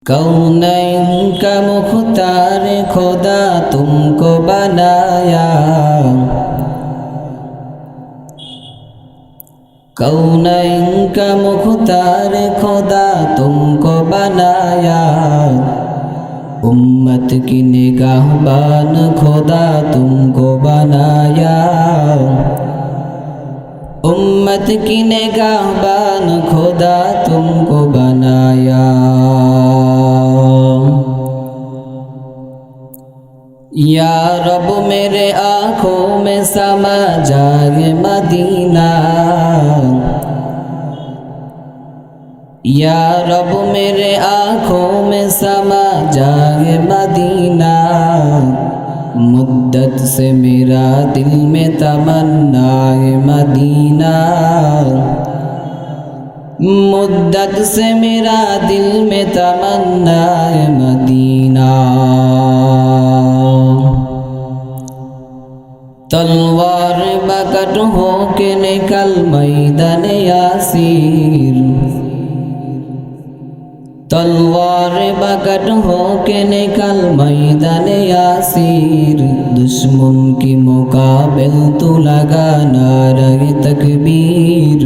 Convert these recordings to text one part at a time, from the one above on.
कौनैन का मुख्तार खुदा तुमको बनाया, कौनैन का मुख्तार खुदा तुमको बनाया। उम्मत की निगाहबान खुदा तुमको बनाया, उम्मत की निगाहबान खुदा तुमको बनाया। या रब मेरे आँखों में समा जाए मदीना, या रब मेरे आँखों में समा जाए मदीना। मुद्दत से मेरा दिल में तमन्ना है मदीना, मुद्दत से मेरा दिल में तमन्ना है मदीना। तलवार बकट हो के निकल मैदान यासीर, तलवार बकट हो के निकल मैदान यासीर। दुश्मन की मुकाबिल तू लगा नारे तकबीर,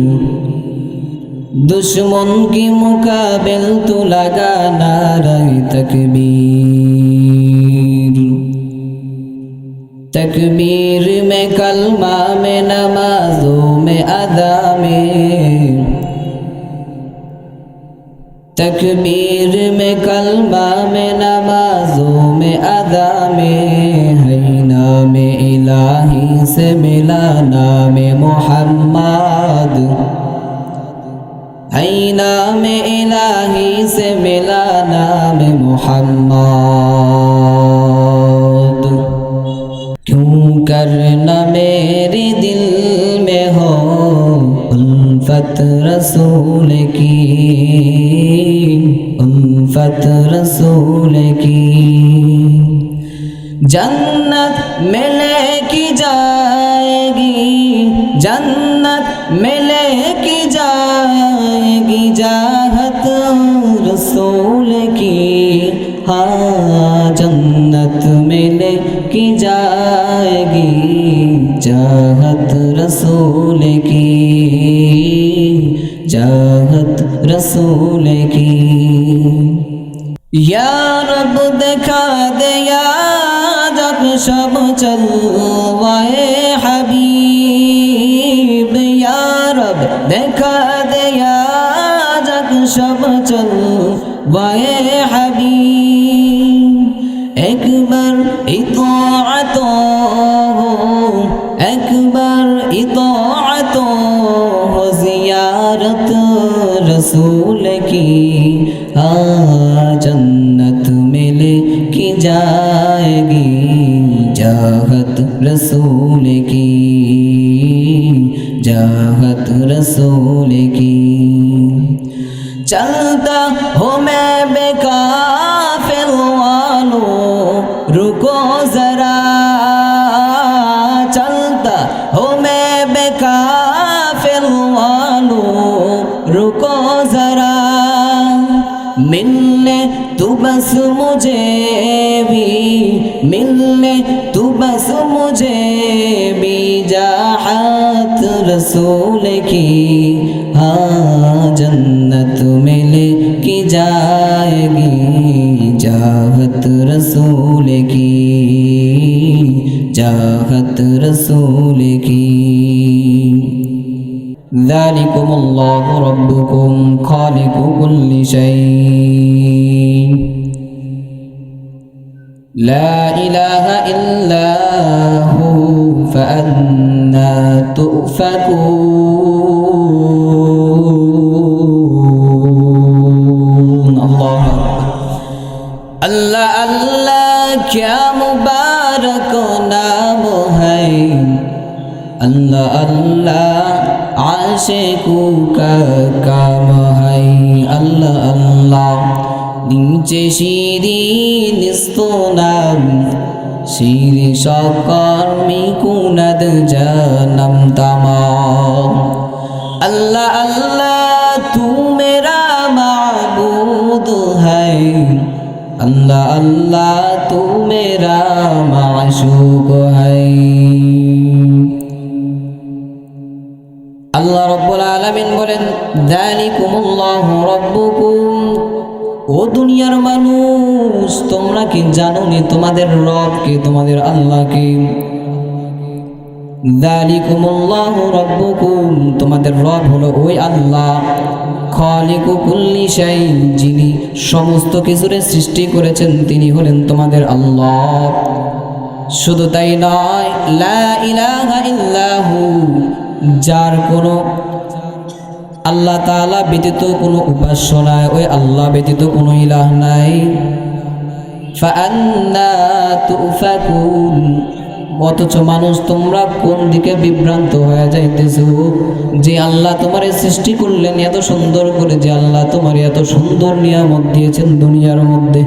दुश्मन की मुकाबिल तू लगा नारे तकबीर। तकबीर में कलमा में नमाजों में अदा में, तकबीर में कलमा में नमाजों में अदा में। है नाम इलाही से मिला नाम मोहम्मद, है नाम इलाही से मिला नाम मोहम्मद। क्यों करना मेरे दिल में हो उल्फत रसूल की, उल्फत रसूल की। जन्नत मिले की जाएगी, जन्नत मिले की जाएगी चाहत रसूल की। हाँ जन्नत मिले की जाएगी चाहत रसूल की, चाहत रसूल की। या रब दिखा दे जब शब चलवाए हबीब, या रब दिखा दे जब शब चलवाए हबीब। एक बार इताअतो हो, एक बार इताअतो हो ज़ियारत रसूल की। जन्नत मिले की जाएगी चाहत रसूल की, चाहत रसूल की। चलता हो मैं बेकाफिल वालों रुको जरा, चलता हो मैं बेकाफिल वालों रुको जरा। मिलने तू बस मुझे भी, मिलने तू बस मुझे भी चाहत रसूल की। हाँ जन्नत मिले की जाएगी चाहत रसूल की, चाहत रसूल की। ज़ालिकुमुल्लाहु रब्बुकुम खालिकु कुल्लि शै, ला इलाहा इल्ला हु फअन्ना तुफ़कून। अल्लाह अल्लाह अल्लाह क्या मुबारक नाम है, अल्लाह अल्लाह आशिकों का काम है। अल्लाह अल्लाह नीचे शिरीन स्तोनाम, शिरी शक्कर मिकुनद जन्म तमाम। अल्लाह अल्लाह तू मेरा माबूद है, अल्लाह अल्लाह तू मेरा माशूक है। আল্লাহ রব্বুল আলামিন বলেন যালিকুমুল্লাহু রাব্বুকুম, ও দুনিয়ার মানুষ তোমরা কি জানোনি তোমাদের রবকে, তোমাদের আল্লাহকে। যালিকুমুল্লাহু রাব্বুকুম, তোমাদের রব হলো ওই আল্লাহ, খালিকু কুল্লি শাই, যিনি সমস্ত কিছুর সৃষ্টি করেছেন তিনি হলেন তোমাদের আল্লাহ। শুধু তাই নয়, লা ইলাহা ইল্লাহু, যার কোনো আল্লাহ তাআলা ব্যতীত কোনো উপাস্য নাই, ওই আল্লাহ ব্যতীত কোনো ইলাহ নাই। ফাআন্না তুফাকুন, অথচ মানুষ তোমরা কোন দিকে বিভ্রান্ত হয়ে যাইতেছো? যে আল্লাহ তোমারে সৃষ্টি করলেন এত সুন্দর করে, যে আল্লাহ তোমার এত সুন্দর নিয়ামত দিয়েছেন দুনিয়ার মধ্যে,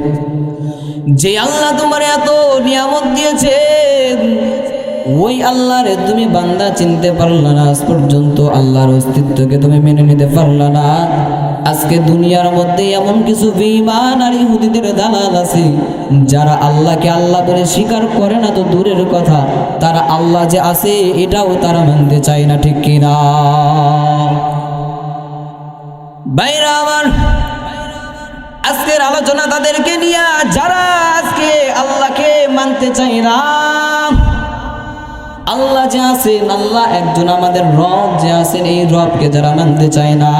যে আল্লাহ তোমার এত নিয়ামত দিয়েছেন, ওই আল্লাহরে তুমি বান্দা চিনতে পারলা না, আজ পর্যন্ত আল্লাহর অস্তিত্বকে তুমি মেনে নিতে পারলা না। আজকে দুনিয়ার মধ্যে এমন কিছু বেঈমান আর ইহুদিদের দালাল আছে যারা আল্লাহকে আল্লাহ বলে স্বীকার করে না, তো দূরের কথা তারা আল্লাহ যে আছে এটাও তারা মানতে চায় না, ঠিক কিনা? ভাইরা আমার, আজকের আলোচনা তাদেরকে নিয়ে যারা আজকে আল্লাহকে মানতে চায় না। আল্লাহ যে আছেন, আল্লাহ একজন, আমাদের রব যে আছেন, এই রবকে যারা মানতে চায় না,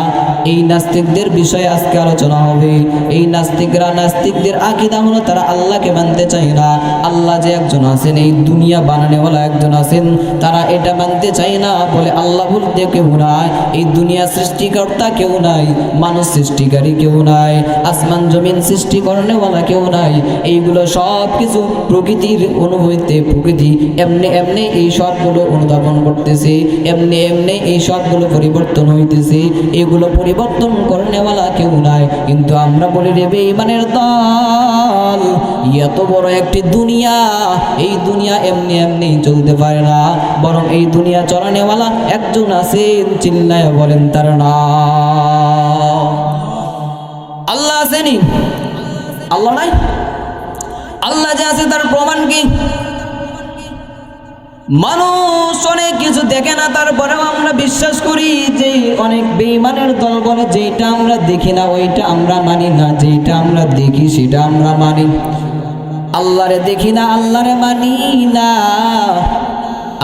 এই নাস্তিকদের বিষয়ে আজকে আলোচনা হবে। এই নাস্তিকদের আকীদা হলো তারা আল্লাহকে মানতে চায় না। আল্লাহ যে একজন আছেন, এই দুনিয়া বানানোওয়ালা একজন আছেন, তারা এটা মানতে চায় না। বলে আল্লাহ বলতে কেউ নাই, এই দুনিয়া সৃষ্টিকর্তা কেউ নাই, মানুষ সৃষ্টিকারী কেউ নাই, আসমান জমিন সৃষ্টি করনেওয়ালা কেউ নাই। এইগুলো সব কিছু প্রকৃতির অনুভূতিতে, প্রকৃতি এমনি এমনি এই সবগুলো অনুধাবন করতেছে, এমনি এমনি এই সবগুলো পরিবর্তন হইতেছে। এগুলো পরিবর্তন করনেওয়ালা কেউ নাই। কিন্তু আমরা বলি রে বেঈমানের দল, এত বড় একটি দুনিয়া, এই দুনিয়া এমনি এমনি চলতে পারে না, বরং এই দুনিয়া চলানেওয়ালা একজন আছেন, চিল্লায় বলেন তার নাম আল্লাহ। আছেনি? আল্লাহ নাই? আল্লাহ যে আছে তার প্রমাণ কি? মানুষ অনেক কিছু দেখে না, তারপরেও আমরা বিশ্বাস করি যে অনেক বেঈমানের দল বলে যেটা আমরা দেখি না ওইটা আমরা মানি না, যেটা আমরা দেখি সেটা আমরা মানি। আল্লাহরে দেখি না, আল্লাহরে মানি না।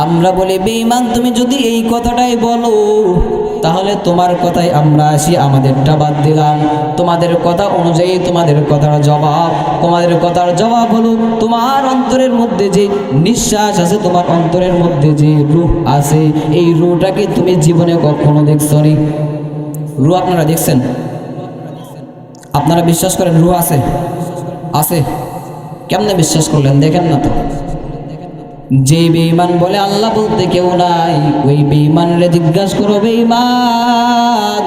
আমরা বলি বেঈমান তুমি যদি এই কথাটাই বলো তাহলে তোমার কথাই আমরা আসি, আমাদেরটা বাদ দিলাম। তোমাদের কথা অনুযায়ী তোমাদের কথার জবাব হলো তোমার অন্তরের মধ্যে যে নিঃশ্বাস আছে, তোমার অন্তরের মধ্যে যে রূহ আছে, এই রূহটাকে তুমি জীবনে কখনো দেখছো নি? রূহ আপনারা দেখছেন? আপনারা বিশ্বাস করেন রূহ আছে? আছে। কেমনে বিশ্বাস করলেন? দেখেন না তো। যে বেঈমান বলে আল্লাহ বলতে কেউ নাই, ওই বেঈমানরে জিজ্ঞাসা করো, বেঈমান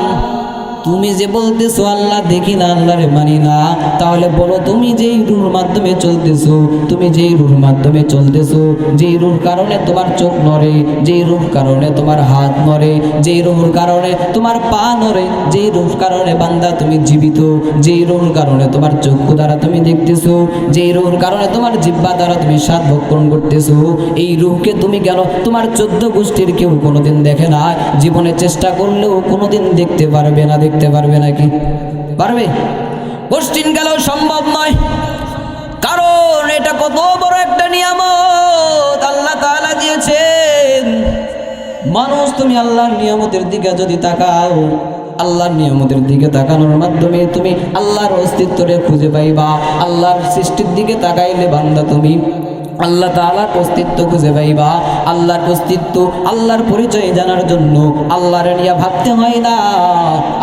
তুমি যে বলতেছো আল্লাহ দেখি না, আল্লাহরে মানি না, তাহলে বলো তুমি যেই রূহের মাধ্যমে চলতেছো, তুমি যেই রূহের মাধ্যমে চলতেছো, যেই রূহের কারণে তোমার চোখ নড়ে, যেই রূহের কারণে তোমার হাত নড়ে, যেই রূহের কারণে তোমার পা নড়ে, যেই রূহের কারণে বান্দা তুমি জীবিত, যেই রূহের কারণে তোমার চক্ষু দ্বারা তুমি দেখতেছো, যেই রূহের কারণে তোমার জিহ্বা দ্বারা তুমি স্বাদ ভক্ষণ করতেছো, এই রূহকে তুমি গেল তোমার 14 গোষ্ঠীর কেউ কোনোদিন দেখে না, জীবনে চেষ্টা করলেও কোনোদিন দেখতে পারবে না। দেখতে পারবে নাকি? পারবে? কোশ্চিন গেল সম্ভব নয়, কারণ এটা কত বড় একটা নিয়ামত আল্লাহ তাআলা দিয়েছেন। মানুষ তুমি আল্লাহর নিয়ামতের দিকে যদি তাকাও, আল্লাহর নিয়ামতের দিকে তাকানোর মাধ্যমে তুমি আল্লাহর অস্তিত্বরে খুঁজে পাইবা। আল্লাহর সৃষ্টির দিকে তাকাইলে বান্দা তুমি আল্লাহ তাআলার অস্তিত্ব খুঁজে পাইবা। আল্লাহর অস্তিত্ব, আল্লাহর পরিচয় জানার জন্য আল্লাহর নিয়ে ভাবতে হয় না।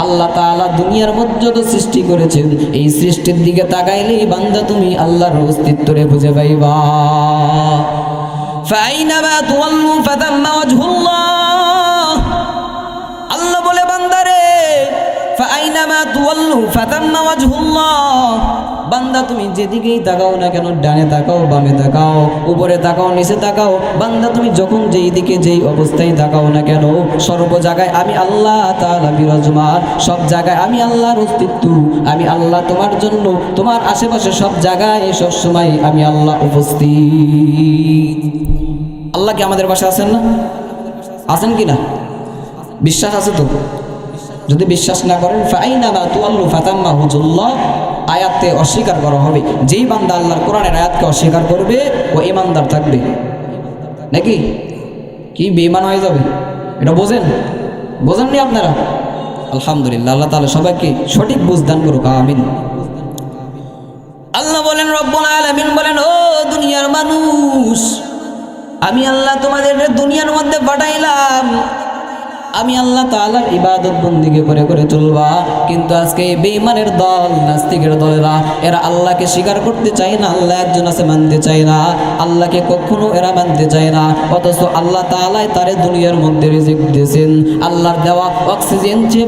আল্লাহ তাআলা দুনিয়ার মধ্যে যত সৃষ্টি করেছেন, এই সৃষ্টির দিকে তাকাইলেই বান্দা তুমি আল্লাহর অস্তিত্বরে খুঁজে পাইবা। ফাইনামা তুওয়াল্লু ফাতাম্মা ওয়াজহুল্লাহ, আল্লাহ বলে বান্দারে ফাইনামা তুওয়াল্লু ফাতাম্মা ওয়াজহুল্লাহ, বান্দা বান্দা তুমি যেদিকেই তাকাও না কেন, ডানে তাকাও বামে তাকাও উপরে তাকাও নিচে তাকাও, বান্দা তুমি যখন যেই দিকে যেই অবস্থায় তাকাও না কেন, সর্ব জায়গায় আমি আল্লাহ তাআলা বিরাজমান। সব জায়গায় আমি আল্লাহর অস্তিত্ব, আমি আল্লাহ তোমার জন্য, তোমার আশেপাশে সব জায়গায় সব সময় আমি আল্লাহ উপস্থিত। আল্লাহ কি আমাদের পাশে আছেন না? আছেন কি না? বিশ্বাস আছে তো? যদি বিশ্বাস না করেন ফাইনামা তুআল্লু ফাতাম্মা হুজুল্লাহ, আয়াতে অস্বীকার করা হবে। যেই বান্দা আল্লাহর কোরআনের আয়াতকে অস্বীকার করবে ও ঈমানদার থাকবে নাকি কি বেঈমান হয়ে যাবে? এটা বোঝেননি আপনারা? আলহামদুলিল্লাহ, আল্লাহ তাআলা সবাইকে সঠিক বুঝ দান করুক, আমিন। আল্লাহ বলেন, রব্বুল আলামিন বলেন, ও দুনিয়ার মানুষ, আমি আল্লাহ তোমাদের দুনিয়ার মধ্যে পাঠাইলাম, আমি আল্লাহ তাআলার ইবাদত বন্দেগী করে করে চলবা। কিন্তু আজকে এই বেঈমানের দল, নাস্তিকের দলেরা, এরা আল্লাহকে স্বীকার করতে চায় না, আল্লাহ একজন আছে মানতে চায় না, আল্লাহকে কখনো এরা মানতে চায় না। অথচ আল্লাহ তাআলাই তারে দুনিয়ার মধ্যে রিজিক দিয়েছেন, আল্লাহর দেওয়া অক্সিজেন যে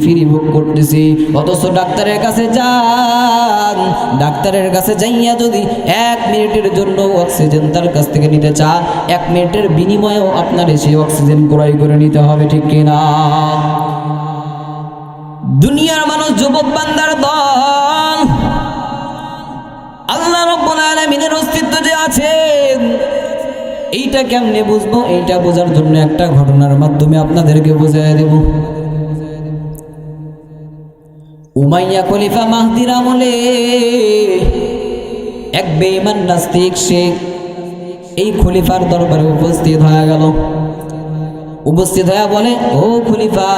ফ্রি ভোগ করতেছি। অথচ ডাক্তারের কাছে যান, ডাক্তারের কাছে যাইয়া যদি 1 মিনিটের জন্য অক্সিজেন তার কাছ থেকে নিতে চান, 1 মিনিটের বিনিময়েও আপনার সেই অক্সিজেন ক্রয় করে নিতে হবে, ঠিক কিনা? দুনিয়ার মানুষ যুবক বান্দার দল, আল্লাহ রাব্বুল আলামিনের অস্তিত্ব যে আছে এইটা কেমনে বুঝবো? এইটা বোঝার জন্য একটা ঘটনার মাধ্যমে আপনাদেরকে বুঝিয়ে দেব। উমাইয়া খলিফা মাহদির আমলে এক বেঈমান নাস্তিক সে এই খলিফার দরবারে উপস্থিত হয়ে গেল। উপস্থিত হয়ে বলে, ও খলিফা,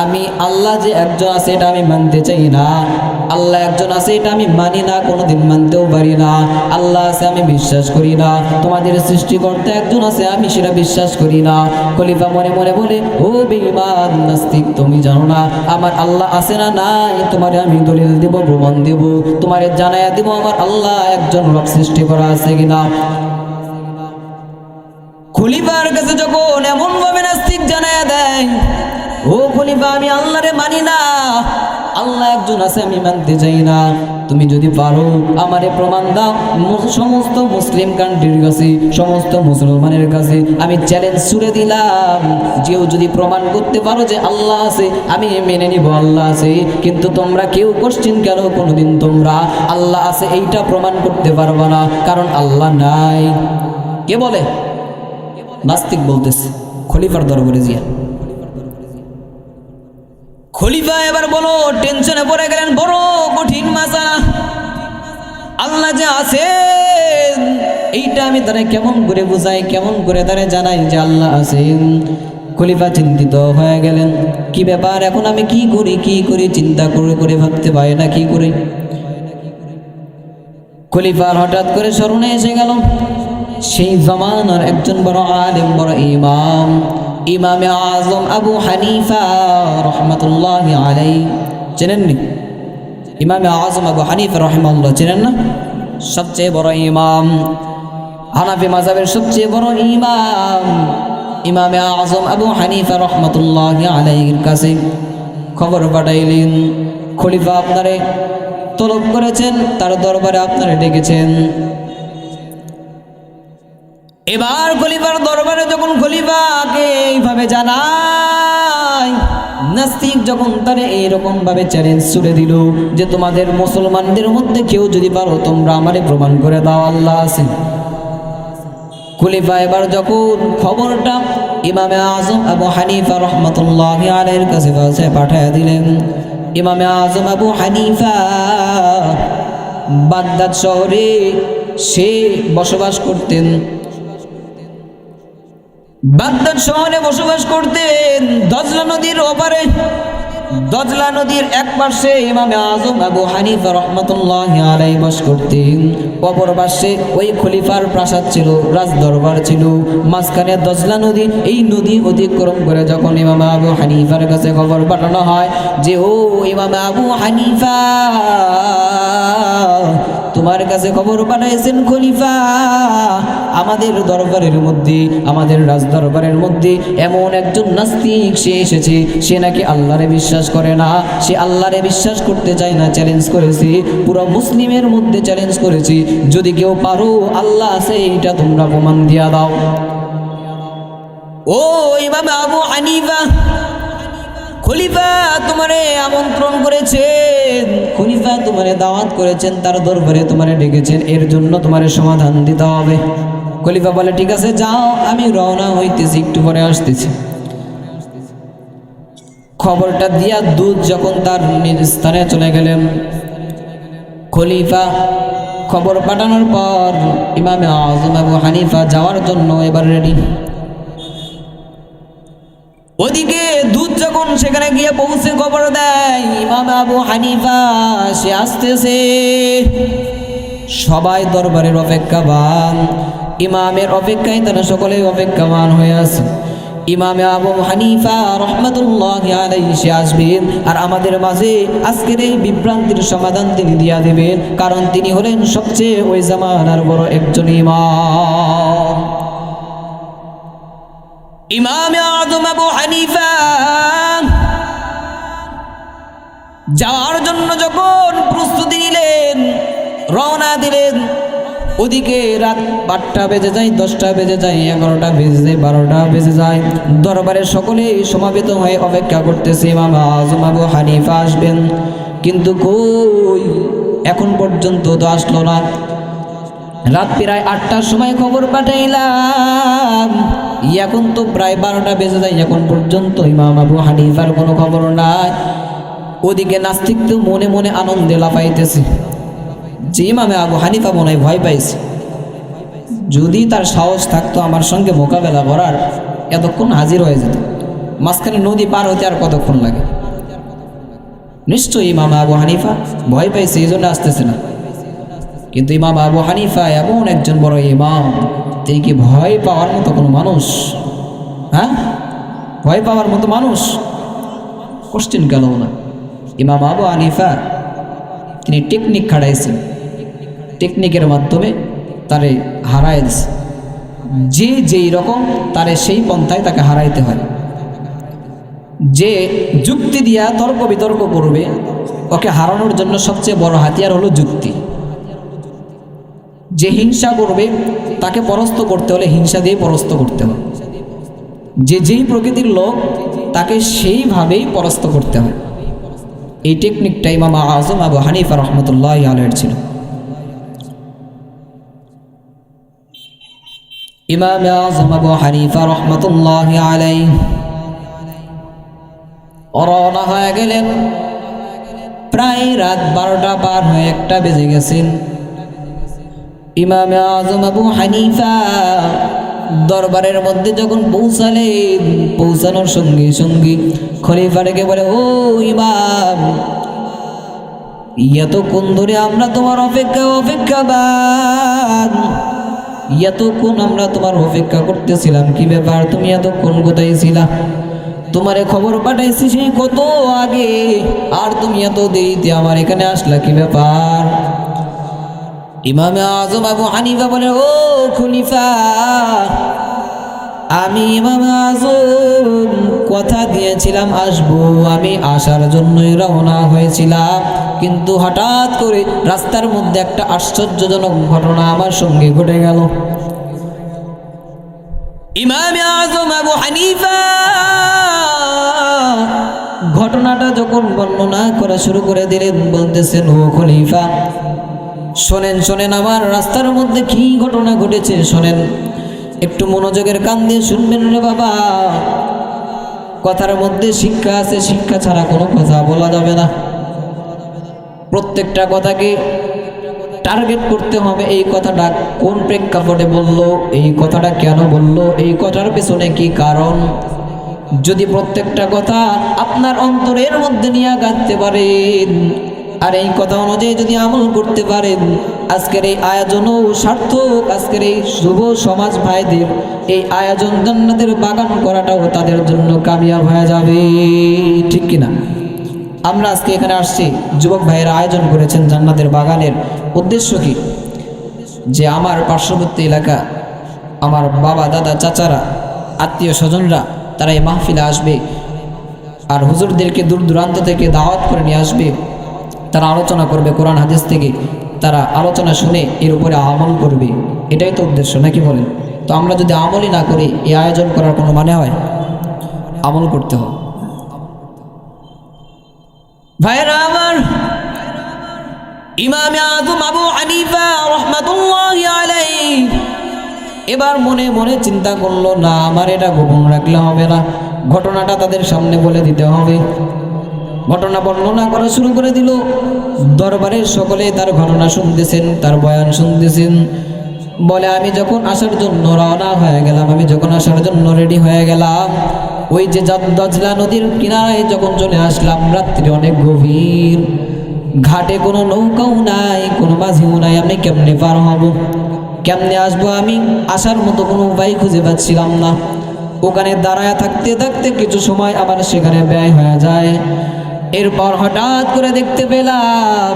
আমি আল্লাহ যে একজন আছে এটা আমি মানতে চাই না, আল্লাহ একজন আছে এটা আমি মানি না, কোনোদিন মানতেও পারি না। আল্লাহ আছে আমি বিশ্বাস করি না, তোমাদের সৃষ্টিকর্তা একজন আছে আমি সেটা বিশ্বাস করি না। খলিফা মনে মনে বলে, ও বেঈমান নাস্তিক, তুমি জানো না আমার আল্লাহ আছে না নাই? তোমারে আমি দলিল দেব, প্রমাণ দেব, তোমারে জানাইয়া দেব আমার আল্লাহ একজন রব সৃষ্টি করা আছে কিনা। খলিফার কাছে যখন এমন ভাবে নাস্তিক জানাইয়া দেয়, ও খলিফা, আমি আল্লাহরে মানি না, আল্লাহ একজন আছে আমি মানতে চাই না, তুমি যদি পারো আমারে প্রমাণ দাও। সমস্ত মুসলিম কান্ট্রির কাছে, সমস্ত মুসলমানের কাছে আমি চ্যালেঞ্জ ছুড়ে দিলাম, যেও যদি প্রমাণ করতে পারো যে আল্লাহ আছে, আমি মেনে নিব আল্লাহ আছে। কিন্তু তোমরা কেউ কোশ্চেন কেন কোনোদিন তোমরা আল্লাহ আছে এইটা প্রমাণ করতে পারবে না, কারণ আল্লাহ নাই। কে বলে? নাস্তিক বলতেছে খলিফার দরবারে জিয়া। খলিফা এবার বলো টেনশনে পড়ে গেলেন, বড় কঠিন মাসালা, আল্লাহ যে আছেন এইটা আমি তারা কেমন করে বুঝাই, কেমন করে তারা জানাই যে আল্লাহ আছেন। খলিফা চিন্তিত হয়ে গেলেন, কি ব্যাপার, এখন আমি কি করি চিন্তা করে করে ভাবতে পারি না কি করে। খলিফার হঠাৎ করে স্মরণে এসে গেল সেই জমানার একজন বড় আলেম, বড় ইমাম, ইমামে আজম আবু হানিফা রহমতুল্লাহি আলাইহি। চেনেননি? ইমামে আজম আবু হানিফা রহমাতুল্লাহ চেনেন না? সবচেয়ে বড় ইমাম, হানাফি মাযহাবের সবচেয়ে বড় ইমাম ইমামে আজম আবু হানিফা রহমতুল্লাহি আলাইহির কাছে খবর পাঠাইলেন, খলিফা আপনারে তলব করেছেন, তার দরবারে আপনারে ডেকেছেন। এবার খলিফার দরবারে যখন খলিফাকে এইভাবে জানায়, নাস্তিক যখন তারে এইরকম ভাবে চ্যালেঞ্জ ছুড়ে দিল যে তোমাদের মুসলমানদের মধ্যে কেউ যদি পারো তোমরা আমারে প্রমাণ করে দাও আল্লাহ আছেন। খলিফা এবার যখন খবরটা ইমামে আজম আবু হানিফা রহমতুল্লাহি আলাইহির কাছে পাঠিয়ে দিলেন, ইমামে আজম আবু হানিফা বাগদাদ শহরে সে বসবাস করতেন। বাগদাদ শহরে বসবাস করতেন দজলা নদীর ওপারে। দজলা নদীর এক পাশে ইমামে আজম আবু হানিফা রহমতুল্লাহি আলাইহি বাস করতেন, অপর পাশে ওই খলিফার প্রাসাদ ছিল, রাজদরবার ছিল, মাঝখানে দজলা নদী। এই নদী অতিক্রম করে যখন ইমাম আবু হানিফার কাছে খবর পাঠানো হয় যে ও ইমাম আবু হানিফা, তোমার কাছে খবর পাঠাইছেন, খলিফা আমাদের দরবারের মধ্যে, আমাদের রাজ দরবারের মধ্যে এমন একজন নাস্তিক সে এসেছে, সে নাকি আল্লাহরে বিশ্বাস করে না, সে আল্লাহরে বিশ্বাস করতে চায় না। চ্যালেঞ্জ করেছি, পুরো মুসলিমের মধ্যে চ্যালেঞ্জ করেছি, যদি কেউ পারো আল্লাহ আছে এইটা তোমরা প্রমাণ দিয়া দাও। ও ইমাম আবু হানিফা, খলিফা তোমারে আমন্ত্রণ করেছেন, খলিফা তোমারে দাওয়াত করেছেন, তার দরবারে তোমারে ডেকেছেন, এর জন্য তোমারে সমাধান দিতে হবে। খলিফা বলে ঠিক আছে যাও, আমি রওনা হইতেছি, একটু পরে আসতেছি। খবরটা দিয়া দুধ যখন তার নিজ স্থানে চলে গেলেন, খলিফা খবর পাঠানোর পর ইমামে আযম আবু হানিফা যাওয়ার জন্য এবার রেডি। ওদিকে দুধ যখন সেখানে গিয়ে পৌঁছে খবর দেয় ইমাম আবু হানিফা সে আসতেছে, সবাই দরবারের অপেক্ষাবান, ইমামের অপেক্ষায় তারা সকলেই অপেক্ষাবান হয়ে আছে। ইমামে আবু হানিফা রহমাতুল্লাহি আলাইহি সে আসবেন, আর আমাদের মাঝে আজকের এই বিভ্রান্তির সমাধান তিনি দিয়া দেবেন, কারণ তিনি হলেন সবচেয়ে ওই জামানার বড় একজন ইমাম। ইমামে আযম আবু হানিফা যাওয়ার জন্য যখন প্রস্তুতি নিলেন, রওনা দিলেন, ওদিকে রাত 8টা বেজে যায়, 10টা বেজে যায়, 11টা বেজে যায়, 12টা বেজে যায়। দরবারে সকলে সমাবেত হয়ে অপেক্ষা করতেছে ইমাম আযম আবু হানিফা আসবেন, কিন্তু কই এখন পর্যন্ত তো আসলো না। রাত প্রায় 8টার সময় খবর পাঠাইলাম, এখন তো প্রায় 12টা বেজে যায়, এখন পর্যন্ত ইমাম আবু হানিফার কোনো খবর নাই। ওদিকে নাস্তিক তো মনে মনে আনন্দে লাফাইতেছে যে ইমামে আবু হানিফা মনে হয় ভয় পাইছে, যদি তার সাহস থাকতো আমার সঙ্গে মোকাবেলা করার এতক্ষণ হাজির হয়ে যেত, মাঝখানে নদী পার হতে আর কতক্ষণ লাগে। নিশ্চয়ই ইমাম আবু হানিফা ভয় পাইছে, এই জন্য আসতেছে না। কিন্তু ইমাম আবু হানিফা এমন একজন বড় ইমাম, তিনি কি ভয় পাওয়ার মতো কোনো মানুষ? হ্যাঁ, ভয় পাওয়ার মতো মানুষ? কোশ্চেন গেল না। ইমাম আবু হানিফা তিনি টেকনিক খাটাইছেন, টেকনিকের মাধ্যমে তারে হারায় দিছে। যে যেই রকম তারে সেই পন্থায় তাকে হারাইতে হয়। যে যুক্তি দিয়া তর্ক বিতর্ক করবে, ওকে হারানোর জন্য সবচেয়ে বড় হাতিয়ার হলো যুক্তি। যে হিংসা করবে তাকে পরাস্ত করতে হলে হিংসা দিয়ে পরাস্ত করতে হবে। যে যেই প্রকৃতির লোক তাকে সেইভাবেই পরাস্ত করতে হয়। এই টেকনিকটা ইমাম আযম আবু হানিফা রহমতুল্লাহি আলাইহি ছিল। ইমাম আযম আবু হানিফা রহমতুল্লাহি আলাইহি রওনা হয়ে গেলেন। প্রায় রাত 12টা পার হয়ে 1টা বেজে গেছেন। ইমাম আযম আবু হানিফা দরবারের মধ্যে যখন পৌঁছালেন, পৌঁছানোর সঙ্গে সঙ্গে খলিফা ডেকে বলে, ও ইমাম, এতক্ষণ ধরে আমরা তোমার অপেক্ষাবান, এতক্ষণ আমরা তোমার অপেক্ষা করতেছিলাম, কি ব্যাপার তুমি এতক্ষণ কোথায় ছিলা? তোমারে খবর পাঠাইছি সেই কত আগে, আর তুমি এত দেরিতে আমার এখানে আসলা, কি ব্যাপার? ইমাম আযম আবু হানিফা বলে, ও খলিফা, আমি ইমাম আযম কথা দিয়েছিলাম আসবো, আমি আসার জন্যই রওনা হয়েছিলাম, কিন্তু হঠাৎ করে রাস্তার মধ্যে একটা আশ্চর্যজনক ঘটনা আমার সঙ্গে ঘটে গেল। ইমাম আযম আবু হানিফা ঘটনাটা যখন বর্ণনা করা শুরু করে দিলেন, বলতেছেন, ও খলিফা, শোনেন শোনেন, আমার রাস্তার মধ্যে কি ঘটনা ঘটেছে শোনেন, একটু মনোযোগের কান দিয়ে শুনবেন রে বাবা। কথার মধ্যে শিক্ষা আছে, শিক্ষা ছাড়া কোনো কথা বলা যাবে না। প্রত্যেকটা কথাকে টার্গেট করতে হবে। এই কথাটা কোন প্রেক্ষাপটে বললো, এই কথাটা কেন বললো, এই কথার পেছনে কি কারণ। যদি প্রত্যেকটা কথা আপনার অন্তরের মধ্যে নিয়ে গাঁথতে পারেন, আর এই কথা অনুযায়ী যদি আমল করতে পারেন, আজকের এই আয়োজনও সার্থক। আজকের এই শুভ সমাজ ভাইদের এই আয়োজন জান্নাতের বাগান করাটাও তাদের জন্য কামিয়াব হয়ে যাবে, ঠিক কিনা? আমরা আজকে এখানে আসছি, যুবক ভাইয়েরা আয়োজন করেছেন জান্নাতের বাগানের। উদ্দেশ্য কি? যে আমার পার্শ্ববর্তী এলাকা, আমার বাবা দাদা চাচারা আত্মীয় স্বজনরা তারা এই মাহফিলে আসবে, আর হুজুরদেরকে দূর দূরান্ত থেকে দাওয়াত করে নিয়ে আসবে, তারা আলোচনা করবে কোরআন হাদিস থেকে, তারা আলোচনা শুনে এর উপরে আমল করবে। এটাই তো উদ্দেশ্য, নাকি বলেন? তো আমরা যদি আমলই না করি এই আয়োজন করার কোনো মানে হয়? আমল করতে হয়। ভাইরা আমার, ইমাম আযম আবু হানিফা রাহমাতুল্লাহি আলাইহি এবার মনে মনে চিন্তা করলো, না, আমার এটা গোপন রাখলে হবে না, ঘটনাটা তাদের সামনে বলে দিতে হবে। ঘটনা বর্ণনা করা শুরু করে দিল। দরবারের সকলে তার ঘটনা শুনতেছেন, তার বয়ান শুনতেছেন। বলে, আমি যখন আসার জন্য রওনা হয়ে গেলাম, আমি যখন আসার জন্য রেডি হয়ে গেলাম, ওই যে দজলা নদীর কিনারায় যখন চলে আসলাম, রাত্রি অনেক গভীর, ঘাটে কোনো নৌকাও নাই, কোনো মাঝিও নাই, আমি কেমনে পার হব, কেমনে আসবো? আমি আসার মতো কোনো উপায় খুঁজে পাচ্ছিলাম না। ওখানে দাঁড়ায় থাকতে থাকতে কিছু সময় আবার সেখানে ব্যয় হয়ে যায়। এরপর হঠাৎ করে দেখতে পেলাম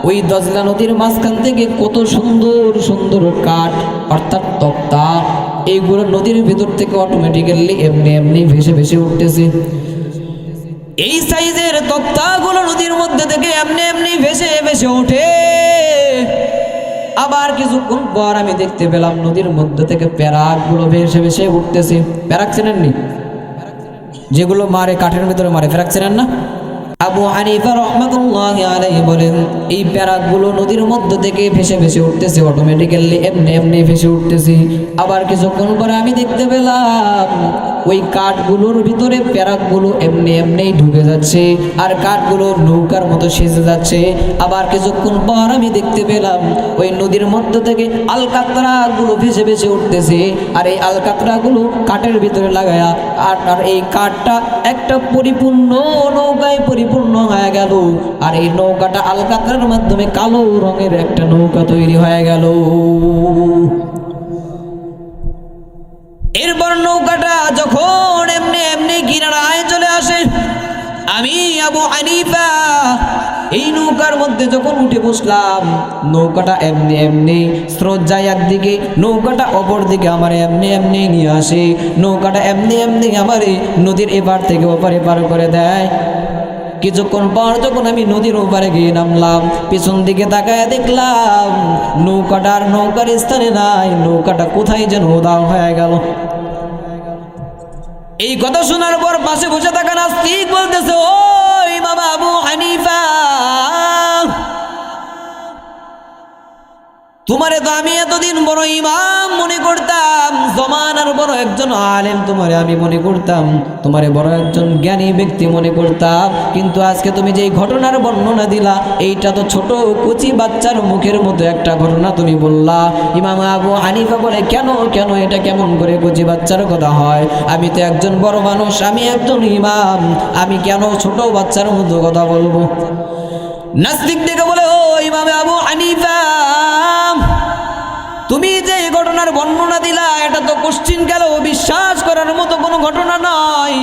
ওই দজলা নদীর মাঝখান থেকে কত সুন্দর সুন্দর কাঠ, অর্থাৎ তক্তা, এইগুলো নদীর ভিতর থেকে অটোমেটিক্যালি এমনি এমনি ভেসে ভেসে উঠতেছে। এই সাইজের তক্তাগুলো নদীর মধ্যে থেকে এমনি এমনি ভেসে ভেসে ওঠে। আবার কিছুক্ষণ পর আমি দেখতে পেলাম নদীর মধ্যে থেকে প্যারাকগুলো ভেসে ভেসে উঠতেছে। প্যারাক চেনেননি? যেগুলো মারে, কাঠের ভিতরে মারে, প্যারাক চেনেন না? আবু হানিফা রাহমাতুল্লাহি আলাইহি বলেন, এই প্যারাকগুলো নদীর মধ্যে থেকে ভেসে ভেসে উঠতেছে, অটোমেটিক্যালি এমনি এমনি ভেসে উঠতেছে। আবার কিছুক্ষণ পরে আমি দেখতে পেলাম ওই কাঠগুলোর ভিতরে প্যারাকগুলো এমনি এমনি ঢুকে যাচ্ছে, আর কাঠগুলো নৌকার মতো সেজে যাচ্ছে। আবার কিছুক্ষণ পর আমি দেখতে পেলাম ওই নদীর মধ্যে থেকে আলকাতরাগুলো ভেসে ভেসে উঠতেছে, আর এই আলকাতরাগুলো কাঠের ভিতরে লাগায়া আর এই কাঠটা একটা পরিপূর্ণ নৌকায় পরিপূর্ণ হয়ে গেল। আর এই নৌকাটা আলকাতরার মাধ্যমে কালো রঙের একটা নৌকা তৈরি হয়ে গেল। এরপর নৌকাটা যখন এমনি এমনি কিনারায় চলে আসে, আমি আবু হানিফা এই নৌকার মধ্যে যখন উঠে বসলাম, নৌকাটা এমনি এমনি স্রোত যায় একদিকে, নৌকাটা অপর দিকে আমার এমনি এমনি নিয়ে আসে। নৌকাটা এমনি এমনি আমার নদীর এপার থেকে ওপারে পার করে দেয়। কিছুক্ষণ পর যখন আমি নদীর ওপারে গিয়ে নামলাম, পিছন দিকে তাকায় দেখলাম নৌকাটার নৌকার স্থানে নাই, নৌকাটা কোথায় যেন উধাও হয়ে গেল। এই কথা শোনার পর পাশে বসে থাকা নাস্তিক বলতেছে, ও ইমাম আবু হানিফা, তোমারে তো আমি এতদিন বড় ইমাম মনে করতাম, জমানার বড় একজন আলেম তোমারে আমি মনে করতাম, তোমারে বড় একজন জ্ঞানী ব্যক্তি মনে করতাম, কিন্তু আজকে তুমি যে ঘটনার বর্ণনা দিলা, এইটা তো ছোট কচি বাচ্চার মুখের মতো একটা ঘটনা তুমি বললা। ইমাম আবু হানিফা বলে, কেন কেন এটা কেমন করে কচি বাচ্চার কথা হয়? আমি তো একজন বড় মানুষ, আমি একজন ইমাম, আমি কেন ছোট বাচ্চার মতো কথা বলবো? নাস্তিক দেখে বলে, ও ইমাম আবু হানিফা, তুমি যে ঘটনার বর্ণনা দিলা, এটা তো কোশ্চিন গেল বিশ্বাস করার মতো কোনো ঘটনা নয়।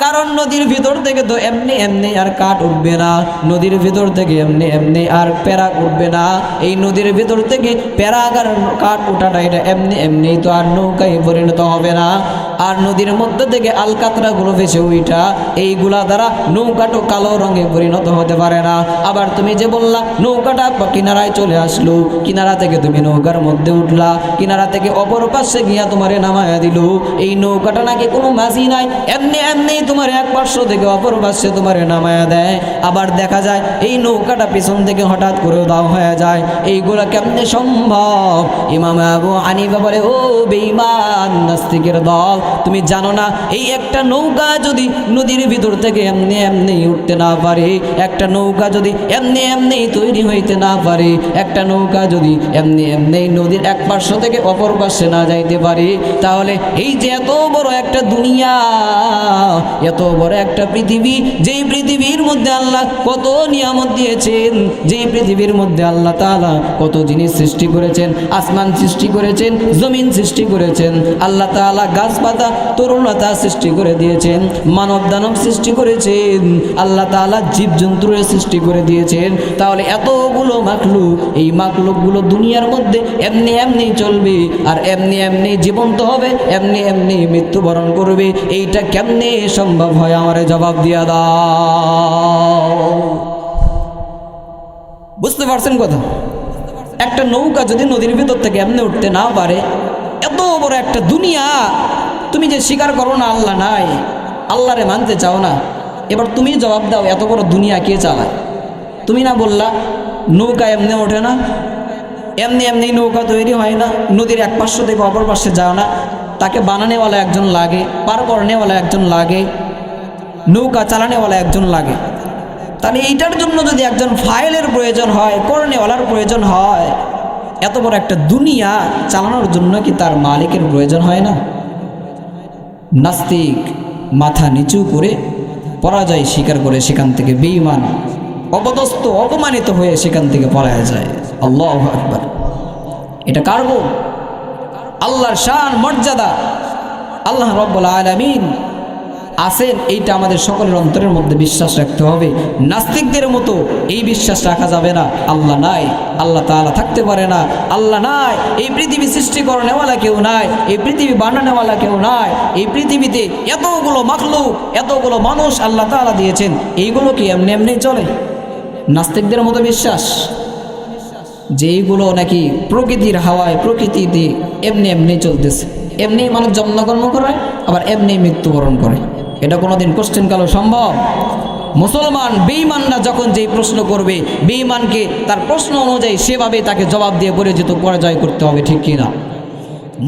কারণ নদীর ভিতর থেকে তো এমনি এমনি আর কাঠ উঠবে না, নদীর ভিতর থেকে এমনি এমনি আর প্যারাক উঠবে না। এই নদীর ভিতর থেকে প্যারাক আর কাঠ উঠাটা এটা এমনি এমনি তো আর নৌকায় পরিণত হবে না। আর নদীর মধ্যে থেকে আলকাতরাগুলো ভেসে উঠা, এইগুলা দ্বারা নৌকাটা কালো রঙে পরিণত হতে পারে না। আবার তুমি যে বললা নৌকাটা কিনারায় চলে আসলো, কিনারা থেকে তুমি নৌকার মধ্যে উঠলা, কিনারা থেকে অপর পাশে গিয়া তোমারে নামায়া দিল, এই নৌকাটা নাকি কোনো মাঝি নাই, এমনি এমনি তোমার এক পার্শ্ব থেকে অপর পাশে তোমারে নামায়া দেয়। আবার দেখা যায় এই নৌকাটা পিছন থেকে হঠাৎ করে দাও হয়ে যায়। এইগুলা কেমনে সম্ভব? ইমাম আবু হানিফা বলে, ও বেঈমান নাস্তিকের দল, তুমি জানো না এই একটা নৌকা যদি নদীর ভিতর থেকে এমনি এমনি উঠতে না পারে, একটা নৌকা যদি এমনি এমনি তৈরি হইতে না পারে, একটা নৌকা যদি এমনি এমনি নদীর এক পার্শ্ব থেকে অপর পাশে না যাইতে পারে, তাহলে এই যে এত বড় একটা দুনিয়া, এত বড় একটা পৃথিবী, যেই পৃথিবীর মধ্যে আল্লাহ কত নিয়ামত দিয়েছেন, যেই পৃথিবীর মধ্যে আল্লাহ তাআলা কত জিনিস সৃষ্টি করেছেন, আসমান সৃষ্টি করেছেন, জমিন সৃষ্টি করেছেন, আল্লাহ তাআলা গাছপাতা তরুণতা সৃষ্টি করে দিয়েছেন, মানব দানব সৃষ্টি করেছেন, আল্লাহ তাআলা জীবজন্তুর সৃষ্টি করে দিয়েছেন। তাহলে এতগুলো মাখলুক, এই মাখলুকগুলো দুনিয়ার মধ্যে এমনি এমনি চলবে আর এমনি এমনি জীবন্ত হবে, এমনি এমনি মৃত্যুবরণ করবে, এইটা কেমনে সম্ভব হয়? আমারে জবাব দিয়া দাও। বুঝতে পারছেন কথা? একটা নৌকা যদি নদীর ভিতর থেকে এমনি উঠতে না পারে, এত বড় একটা দুনিয়া, তুমি যে স্বীকার করো না আল্লাহ নাই, আল্লাহরে মানতে চাও না, এবার তুমি জবাব দাও এত বড় দুনিয়া কে চালায়? তুমি না বললা নৌকা এমনি ওঠে না, এমনি এমনি নৌকা তৈরি হয় না, নদীর এক পার্শ্ব থেকে অপর পার্শ্বে যাও না, তাকে বানানেওয়ালা একজন লাগে, পার করনেওয়ালা একজন লাগে, নৌকা চালানেওয়ালা একজন লাগে। তাহলে এইটার জন্য যদি একজন ফাইলের প্রয়োজন হয়, করনেওয়ালার প্রয়োজন হয়, এত বড় একটা দুনিয়া চালানোর জন্য কি তার মালিকের প্রয়োজন হয় না? নাস্তিক মাথা নিচু করে পরাজয় স্বীকার করে সেখান থেকে বেঈমান অপদস্থ অপমানিত হয়ে সেখান থেকে পলায়া যায়। আল্লাহু আকবার। এটা কার গুণ? আল্লাহর শান মর্যাদা, আল্লাহ রাব্বুল আলামিন আছেন, এইটা আমাদের সকলের অন্তরের মধ্যে বিশ্বাস রাখতে হবে। নাস্তিকদের মতো এই বিশ্বাস রাখা যাবে না আল্লাহ নাই, আল্লাহ তাআলা থাকতে পারে না, আল্লাহ নাই, এই পৃথিবী সৃষ্টি করানেওয়ালা কেউ নাই, এই পৃথিবী বানানোওয়ালা কেউ নাই, এই পৃথিবীতে এতগুলো মাখলুক, এতগুলো মানুষ আল্লাহ তাআলা দিয়েছেন, এইগুলো কি এমনি এমনি চলে? নাস্তিকদের মতো বিশ্বাস যে এইগুলো নাকি প্রকৃতির হাওয়ায়, প্রকৃতিতে এমনি এমনি চলতেছে, এমনি মানুষ জন্মকর্ম করে আবার এমনি মৃত্যুবরণ করে, এটা কোনোদিন কোশ্চেন কালো সম্ভব? মুসলমান বেঈমানরা যখন যেই প্রশ্ন করবে, বেঈমানকে তার প্রশ্ন অনুযায়ী সেভাবে তাকে জবাব দিয়ে পরাজয় করতে হবে, ঠিক কিনা?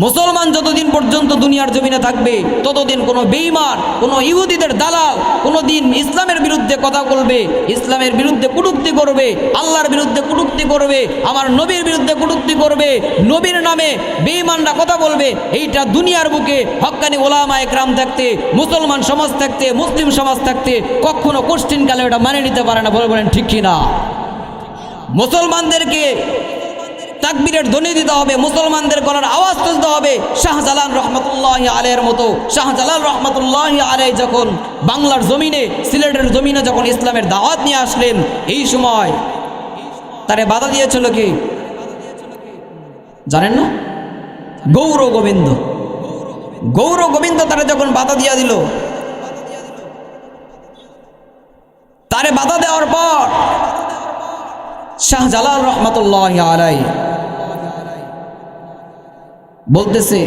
মুসলমান যতদিন পর্যন্ত দুনিয়ার জমিনে থাকবে ততদিন কোনো বেঈমান, কোনো ইহুদিদের দালাল কোনোদিন ইসলামের বিরুদ্ধে কথা বলবে, ইসলামের বিরুদ্ধে কটূক্তি করবে, আল্লাহর বিরুদ্ধে কটূক্তি করবে, আমার নবীর বিরুদ্ধে কটূক্তি করবে, নবীর নামে বেঈমানরা কথা বলবে, এইটা দুনিয়ার বুকে হক্কানি ওলামায়ে কেরাম থাকতে, মুসলমান সমাজ থাকতে, মুসলিম সমাজ থাকতে কখনো কোশ্চিনকালে এটা মানে নিতে পারে না। বলেন ঠিক কিনা? মুসলমানদেরকে তাকবীরের ধ্বনি দিতে হবে, মুসলমানদের গলার আওয়াজ তুলতে হবে। শাহজালাল রহমতুল্লাহি আলাইহির মতো, শাহজালাল রহমতুল্লাহি আলাইহি যখন বাংলার জমিনে, সিলেটের জমিনে যখন ইসলামের দাওয়াত নিয়ে আসলেন, এই সময় তারে বাধা দিয়েছিল কি জানেন না? গৌর গোবিন্দ। গৌর গোবিন্দ তারে যখন বাধা দিয়া দিল, তারে বাধা দেওয়ার পর শাহজালাল রহমতুল্লাহি আলাইহি বলতেছে,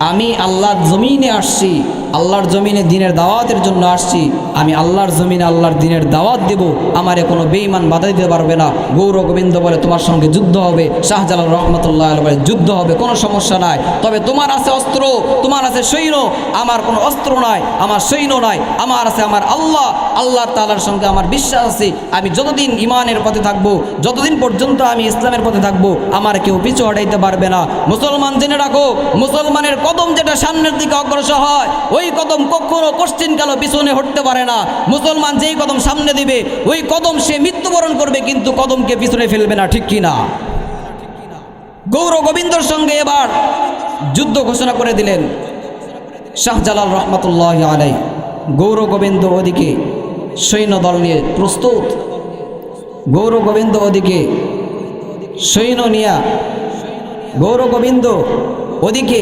আমি আল্লাহর জমিনে আসছি, আল্লাহর জমিনে দ্বীনের দাওয়াতের জন্য আসছি, আমি আল্লাহর জমিনে আল্লাহর দ্বীনের দাওয়াত দেব, আমারে কোনো বেঈমান বাধা দিতে পারবে না। গৌর গোবিন্দ বলে, তোমার সঙ্গে যুদ্ধ হবে। শাহজালাল রহমতুল্লাহ বলে, যুদ্ধ হবে, কোনো সমস্যা নাই, তবে তোমার আছে অস্ত্র, তোমার আছে সৈন্য, আমার কোনো অস্ত্র নাই, আমার সৈন্য নাই, আমার আছে আমার আল্লাহ, আল্লাহ তাআলার সঙ্গে আমার বিশ্বাস আছে। আমি যতদিন ইমানের পথে থাকবো, যতদিন পর্যন্ত আমি ইসলামের পথে থাকবো, আমার কেউ পিছু হটাইতে পারবে না। মুসলমান জেনে রাখো, মুসলমানের কদম যেটা সামনের দিকে অগ্রসর হয়, ওই কদম কখনো কোশ্চিনকালও পিছনে হটতে পারে না। মুসলমান যেই কদম সামনে দিবে, ওই কদম সে মৃত্যুবরণ করবে, কিন্তু কদমকে পিছনে ফেলবে না, ঠিক কিনা? গৌর গোবিন্দর সঙ্গে এবার যুদ্ধ ঘোষণা করে দিলেন শাহজালাল রহমতুল্লাহি আলাইহি। গৌর গোবিন্দ ওদিকে সৈন্যদল নিয়ে প্রস্তুত, গৌর গোবিন্দ ওদিকে সৈন্য নিয়ে, গৌর গোবিন্দ ওদিকে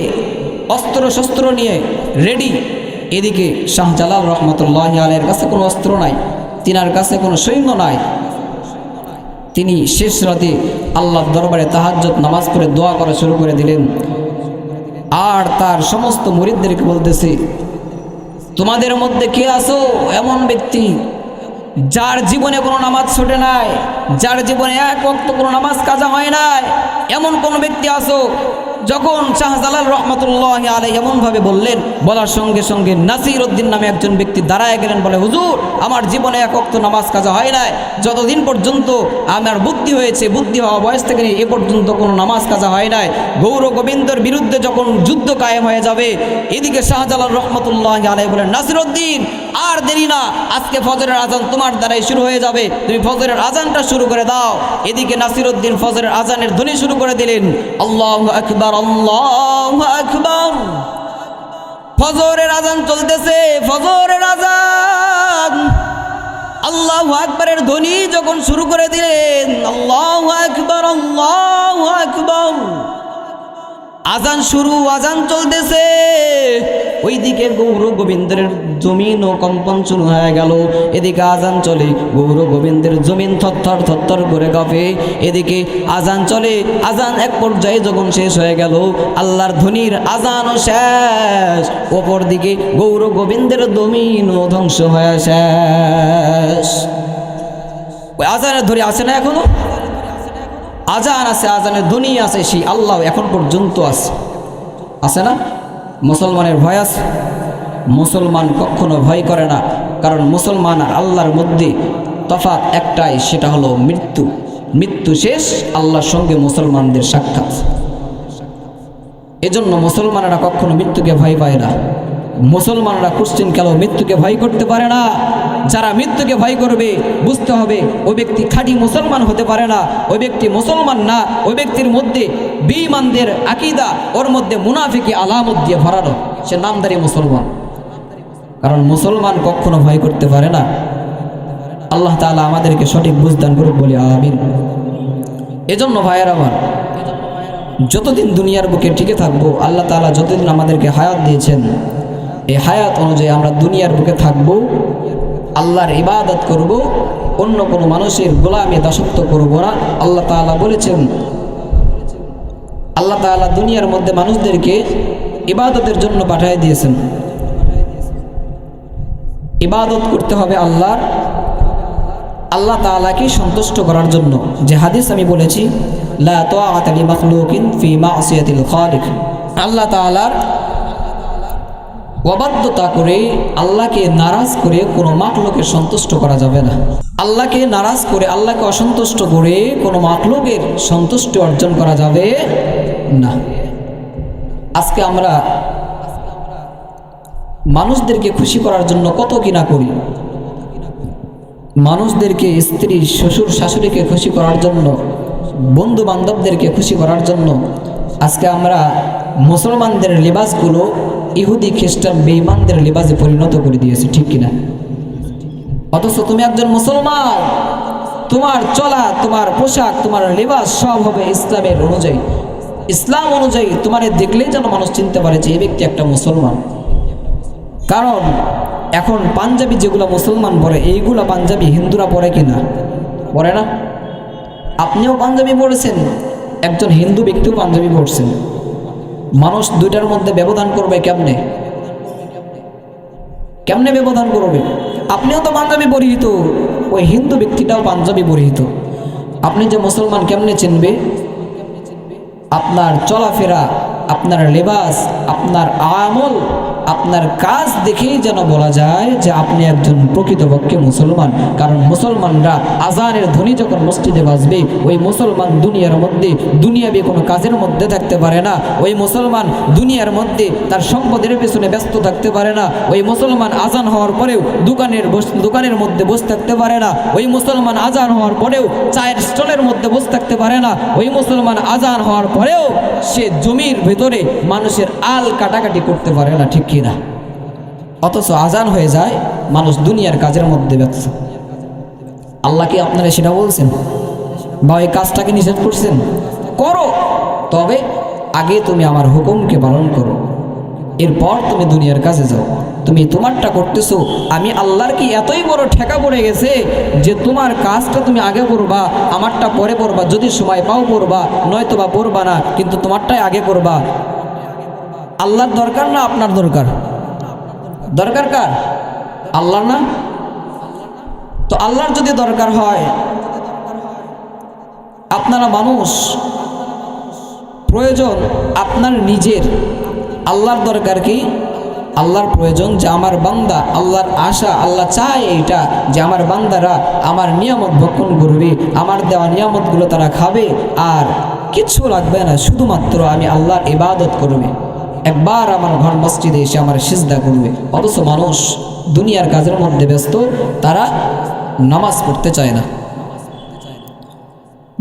অস্ত্র শস্ত্র নিয়ে রেডি। এদিকে শাহজালাল রহমতুল্লাহি আলাইহির কাছে কোনো অস্ত্র নাই, তিনার কাছে কোনো সৈন্য নাই। তিনি শেষ রাতে আল্লাহর দরবারে তাহাজ্জুদ নামাজ পড়ে দোয়া করা শুরু করে দিলেন। আর তার সমস্ত মুরিদদেরকে বলতেছে, তোমাদের মধ্যে কে আছো এমন ব্যক্তি যার জীবনে কোনো নামাজ ছুটে নাই, যার জীবনে এক ওয়াক্ত কোনো নামাজ কাজা হয় নাই, এমন কোনো ব্যক্তি আছো যখন শাহজালাল রহমতুল্লাহ আলাইহি এমনভাবে বললেন, বলার সঙ্গে সঙ্গে নাসির উদ্দিন নামে একজন ব্যক্তি দাঁড়ায় গেলেন, বলে হুজুর আমার জীবনে এক ওয়াক্ত নামাজ কাজা হয় নাই, যতদিন পর্যন্ত আমার বুদ্ধি হয়েছে, বুদ্ধি হওয়া বয়স থেকে এ পর্যন্ত কোনো নামাজ কাজা হয় নাই। গৌর গোবিন্দর বিরুদ্ধে যখন যুদ্ধ কায়েম হয়ে যাবে, এদিকে শাহজালাল রহমতুল্লাহ আলাইহি বলেন, নাসির উদ্দিন আর দেরি না, আজকে ফজরের আজান তোমার দ্বারাই শুরু হয়ে যাবে, তুমি ফজরের আজানটা শুরু করে দাও। এদিকে নাসির উদ্দিন ফজরের আজানের ধ্বনি শুরু করে দিলেন, আল্লাহু আকবার আল্লাহু আকবার। ফজরের আজান চলতেছে, ফজরের আজান, আল্লাহু আকবারের ধ্বনি যখন শুরু করে দিলেন, আল্লাহু আকবার আল্লাহু আকবার, আজান শুরু, আজান চলতেছে, ওইদিকে গৌর গোবিন্দের জমিন ও কম্পন শুরু হয়ে গেল। এদিকে আজান চলে, গৌর গোবিন্দের জমিন থরথর থরথর করে কাঁপে। এদিকে আজান চলে, আজান এক পর্যায়ে যখন শেষ হয়ে গেল, আল্লাহর ধ্বনির আজানও শেষ, অপর দিকে গৌর গোবিন্দের জমিনও ধ্বংস হয়ে শেষ। ওই আজানের ধ্বনি আছে না এখনো? আজান আছে, আজানের ধ্বনি আছে, সেই আল্লাহ এখন পর্যন্ত আছে না? মুসলমানের ভয় আছে? মুসলমান কখনো ভয় করে না, কারণ মুসলমান আর আল্লাহর মধ্যে তফাৎ একটাই, সেটা হলো মৃত্যু। মৃত্যু শেষ, আল্লাহর সঙ্গে মুসলমানদের সাক্ষাৎ। এজন্য মুসলমানেরা কখনো মৃত্যুকে ভয় পায় না। মুসলমানরা কোশ্চেন কেন মৃত্যুকে ভয় করতে পারে না? যারা মৃত্যুকে ভয় করবে, বুঝতে হবে ওই ব্যক্তি খাঁটি মুসলমান হতে পারে না, ওই ব্যক্তি মুসলমান না, ওই ব্যক্তির মধ্যে বেঈমানদের আকীদা, ওর মধ্যে মুনাফিকি আলামত দিয়ে ভরানো, সে নামদারি মুসলমান। কারণ মুসলমান কখনো ভয় করতে পারে না। আল্লাহ তাআলা আমাদেরকে সঠিক বুঝদান করুক, বলি আমিন। এজন্য ভাইয়ের আমার, যতদিন দুনিয়ার বুকে টিকে থাকবো, আল্লাহ তাআলা যতদিন আমাদেরকে হায়াত দিয়েছেন, এই হায়াত অনুযায়ী আমরা দুনিয়ার বুকে থাকবো, আল্লাহর ইবাদত করব, অন্য কোনো মানুষের গোলামি দাসত্ব করব না। আল্লাহ তাআলা বলেছেন, আল্লাহ তাআলা দুনিয়ার মধ্যে মানুষদেরকে ইবাদতের জন্য পাঠিয়ে দিয়েছেন। ইবাদত করতে হবে আল্লাহর, আল্লাহ তাআলাকে সন্তুষ্ট করার জন্য। যে হাদিস আমি বলেছি, লা তাআতা লি মাখলুকিন ফি মাসিয়াতিল খালিক, আল্লাহ তাআলার অবাধ্যতা করে, আল্লাহকে নারাজ করে কোনো মাখলুকের সন্তুষ্ট করা যাবে না। আল্লাহকে নারাজ করে, আল্লাহকে অসন্তুষ্ট করে কোনো মাখলুকের সন্তুষ্টি অর্জন করা যাবে না। আজকে আমরা মানুষদেরকে খুশি করার জন্য কত কিনা করি। মানুষদেরকে, স্ত্রী শ্বশুর শাশুড়িকে খুশি করার জন্য, বন্ধু বান্ধবদেরকে খুশি করার জন্য আজকে আমরা মুসলমানদের লিবাসগুলো ইহুদি খ্রিস্টান বেঈমানদের লিবাসে পরিণত করে দিয়েছি, ঠিক কিনা? অথচ তুমি একজন মুসলমান, তোমার চলা, তোমার পোশাক, তোমার লিবাস সব হবে ইসলামের অনুযায়ী। ইসলাম অনুযায়ী তোমার দেখলেই যেন মানুষ চিনতে পারে যে এই ব্যক্তি একটা মুসলমান। কারণ এখন পাঞ্জাবি যেগুলো মুসলমান পরে, এইগুলো পাঞ্জাবি হিন্দুরা পরে কিনা? পরে না। আপনিও পাঞ্জাবি পরেছেন, একজন হিন্দু ব্যক্তিও পাঞ্জাবি পরছেন। মানুষ দুইটার মধ্যে ব্যবধান করবে কেমনে? কেমনে ব্যবধান করবে? আপনিও তো পাঞ্জাবি পরিহিত, ওই হিন্দু ব্যক্তিটাও পাঞ্জাবি পরিহিত। আপনি যে মুসলমান কেমনে চিনবে? আপনার চলাফেরা, আপনার লেবাস, আপনার আমল, আপনার কাজ দেখেই যেন বলা যায় যে আপনি একজন প্রকৃতপক্ষে মুসলমান। কারণ মুসলমানরা আজানের ধ্বনি যখন মসজিদে বাজবে, ওই মুসলমান দুনিয়ার মধ্যে দুনিয়াবি কোনো কাজের মধ্যে থাকতে পারে না। ওই মুসলমান দুনিয়ার মধ্যে তার সম্পদের পেছনে ব্যস্ত থাকতে পারে না। ওই মুসলমান আজান হওয়ার পরেও দোকানের মধ্যে বসে থাকতে পারে না। ওই মুসলমান আজান হওয়ার পরেও চায়ের স্টলের মধ্যে বসে থাকতে পারে না। ওই মুসলমান আজান হওয়ার পরেও সে জমির ভেতরে মানুষের আল কাটাকাটি করতে পারে না, ঠিক কিনা? অথচ আজান হয়ে যায়, মানুষ দুনিয়ার কাজের মধ্যে ব্যস্ত। আল্লাহ কি আপনারা সেটা বলছেন বা এই কাজটাকে নিষেধ করছেন? করো, তবে আগে তুমি আমার হুকুমকে পালন করো, এরপর তুমি দুনিয়ার কাজে যাও। তুমি তোমারটা করতেছো, আমি আল্লাহর কি এতই বড় ঠেকা পড়ে গেছে যে তোমার কাজটা তুমি আগে করবা, আমারটা পরে করবা, যদি সময় পাও করবা, নয়তো বা করবা না, কিন্তু তোমারটাই আগে করবা। আল্লাহর দরকার না আপনার দরকার? দরকার কার? আল্লাহর না? তো আল্লাহর যদি দরকার হয়, আপনারা মানুষ, প্রয়োজন আপনার নিজের, আল্লাহর দরকার কি? আল্লাহর প্রয়োজন যে আমার বান্দা, আল্লাহর আশা, আল্লাহ চায় এইটা যে আমার বান্দারা আমার নিয়ামত ভক্ষণ করবে, আমার দেওয়া নিয়ামতগুলো তারা খাবে, আর কিছু লাগবে না, শুধুমাত্র আমি আল্লাহর ইবাদত করবে, একবার আমার ঘর মসজিদে এসে আমার সিজদা করবে। অথচ মানুষ দুনিয়ার কাজের মধ্যে ব্যস্ত, তারা নামাজ পড়তে চায় না।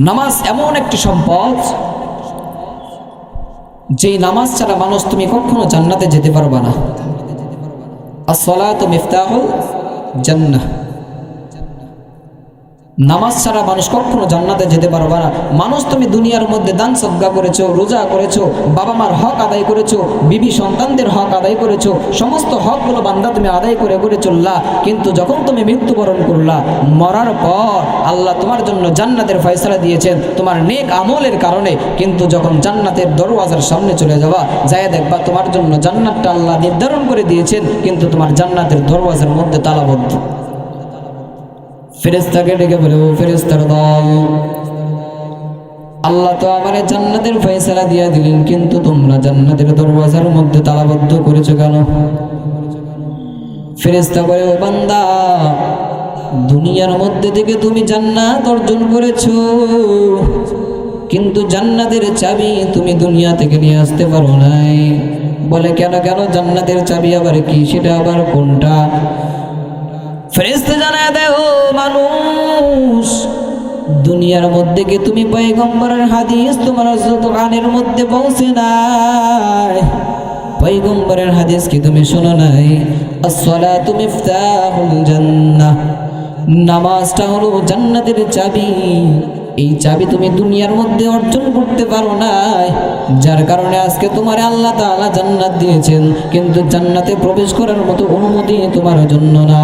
নামাজ এমন একটি সম্পদ, যেই নামাজ ছাড়া মানুষ তুমি কখনো জান্নাতে যেতে পারবা না। আসসালাতু মিফতাহুল জান্নাহ, নামাজ ছাড়া মানুষ কখনো জান্নাতে যেতে পারবে না। মানুষ তুমি দুনিয়ার মধ্যে দান সদকা করেছো, রোজা করেছো, বাবা মার হক আদায় করেছো, বিবি সন্তানদের হক আদায় করেছো, সমস্ত হকগুলো বান্দা তুমি আদায় করে চললা, কিন্তু যখন তুমি মৃত্যুবরণ করলা, মরার পর আল্লাহ তোমার জন্য জান্নাতের ফয়সালা দিয়েছেন তোমার নেক আমলের কারণে, কিন্তু যখন জান্নাতের দরওয়াজার সামনে চলে যাবা, যায় দেখবা তোমার জন্য জান্নাতটা আল্লাহ নির্ধারণ করে দিয়েছেন, কিন্তু তোমার জান্নাতের দরওয়াজার মধ্যে তালাবদ্ধ। ফেরেশতাকে ডেকে বলে, ও ফেরেশতার দল, আল্লাহ তো আমারে জান্নাতের ফয়সালা দিয়ে দিলেন, কিন্তু তোমরা জান্নাতের দরওয়াজার মধ্যে তালাবদ্ধ করেছো কেন? ফেরেশতা বলে, ও বান্দা, দুনিয়ার মধ্যে থেকে তুমি জান্নাত অর্জন করেছো, কিন্তু জান্নাতের চাবি তুমি দুনিয়া থেকে নিয়ে আসতে পারো নাই। বলে, কেন কেন? জান্নাতের চাবি আবার কি? সেটা আবার কোনটা? ফেরেশতা জানায় দেয়, ও মানুষ, দুনিয়ার মধ্যে কি তুমি পয়গম্বরের হাদিস তোমার কানের মধ্যে পৌঁছে নাই? পয়গম্বরের হাদিস কি তুমি শোনো নাই? আসসালাতু মিফতাহুল জান্নাহ, নামাজটা হলো জান্নাতের চাবি। এই চাবি তুমি দুনিয়ার মধ্যে অর্জন করতে পারো নাই, যার কারণে আজকে তোমার আল্লাহ তাআলা জান্নাত দিয়েছেন, কিন্তু জান্নাতে প্রবেশ করার মতো অনুমতি তোমার জন্য না।